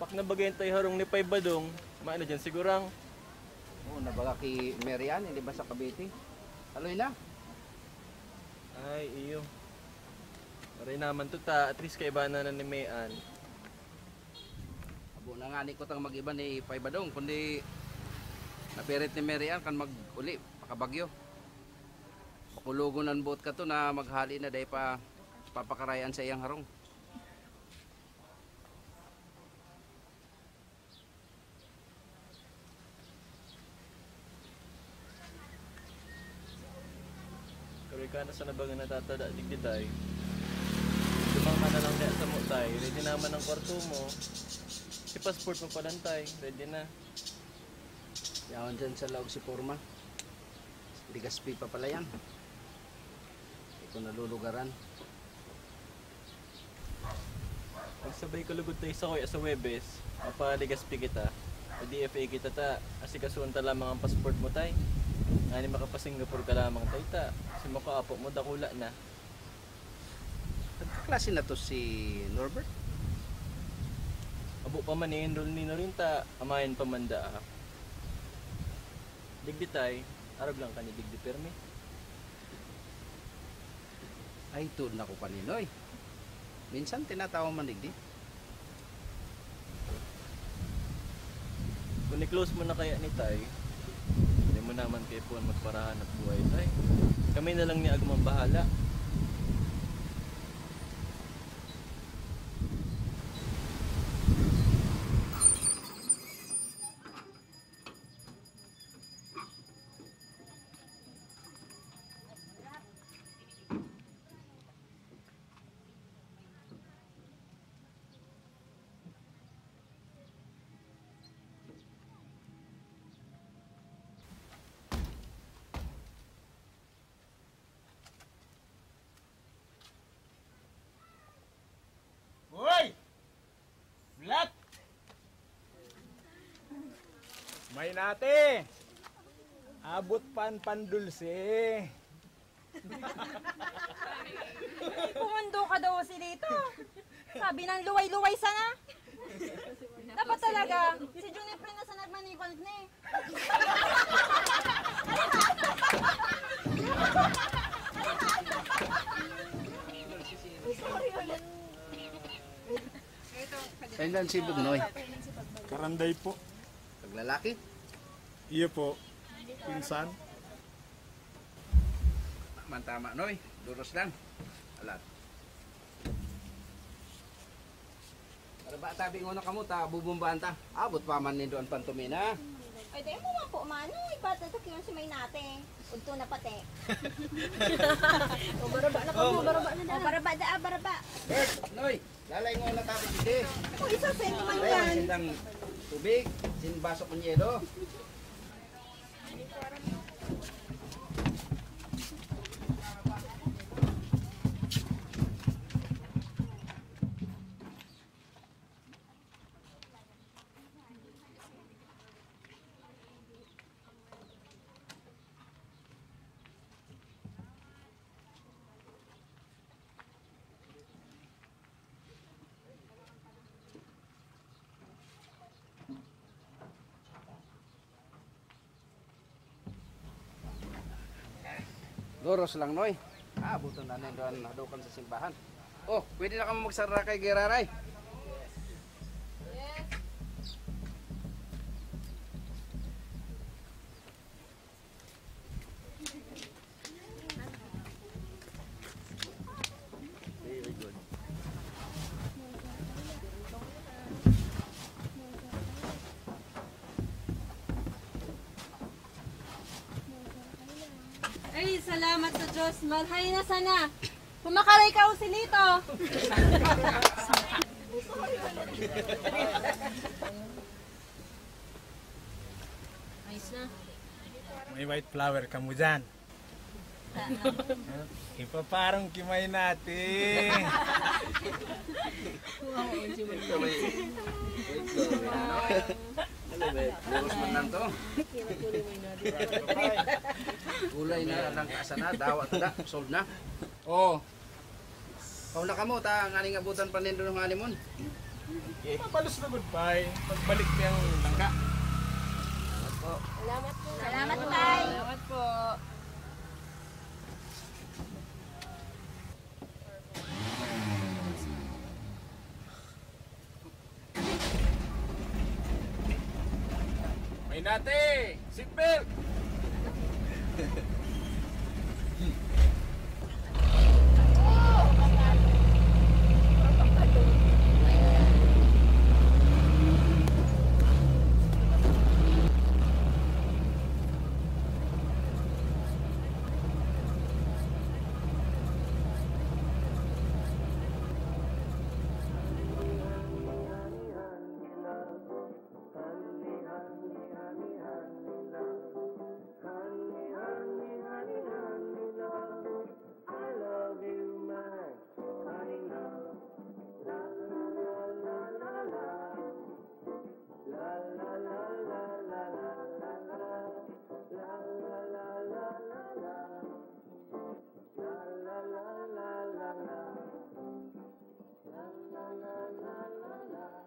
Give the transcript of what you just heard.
Pak na bagayin tayo harong ni Pay Badong, maano dyan sigurang. Oo, nabaga kay Marian, hindi ba sa Cavite? Aloy na. Ay, iyo. Maray naman to ta, at least kaibanan na ni Mayan. Abo na nga ni ko tang mag-iba ni Pay Badong, kundi napirit ni Marian kan mag-uli, pakabagyo. Pakulugon ang boat ka to na maghali na dahil pa papakarayan sa iyang harong. Kaya ka na sa nabangan natatada, digdiday. Dumang ka na lang kaya sa mutay, ready naman ang kwarto mo. Si passport mo palantay, ready na. Yawan dyan sa laog si Forma. Ligaspi pa pala yan. Hindi ko nalulugaran. Pagsabay ko lugod tayo sa kuya sa Webes, mapaligaspi kita. O DFA kita ta, asikasuhan ta lamang ang passport mo tay. Nga ni makapasingapore ka lamang tay ta, kasi makaapo mo dakula na. Nagkaklase na to si Norbert? Abo pa man i-enroll ni rin ta, amayan pa man da. Digdi tay, arag lang ka ni digdi permi. Ay, tuod na ko pa ni Noy. Minsan tinatawag man digdi. Kung i-close mo na kaya ni tay, hindi mo naman kayo po magparahan at buhay tay. Kami na lang ni Agmang bahala. Hoy! Blat! May nate! Abot pandulse. Pumundo ka daw si dito. Sabi ng luway-luway sana. Dapat talaga, si Juniper na sa nagmanikon ni. Kailan si Bugnoy? Karanday po. Paglalaki? Iyo po. Pinsan. Tama, Noy. Duros lang. Alat. Para ba tabi ngo na kamo ta bubumbaan ta. Abot pa man ni doon pantumina. Ay, di mo man po mano. Ipata ito kiyon si may nate. Udto na pati. O, baraba na kamo. Baraba na na. O, baraba da, baraba. Bert, Noy. Lalay ngo na tabi dito. O, isa sa inyo man Ay, yan. sindang tubig, sinbaso con yelo. Doros lang, Noy. Buto na doon hadukan sa simbahan. Oh, pwede na kamo magsara kay Geraray. Very good. Ay, salamat sa Diyos. Malhay na sana. Kumakaray ka si Lito. Ayos na. May white flower ka mo dyan. Ipaparang kimay natin. Doros man lang to. Gulay na lang kasa na, dawat na, sold na. Oh. Kau na kamo ta nganing abutan pa nindo ng halimon. Okay. Mabalos na goodbye. Pagbalik niyang langka. Salamat po. Salamat, Tay. Salamat po. May nate! Seatbelt! la la la la la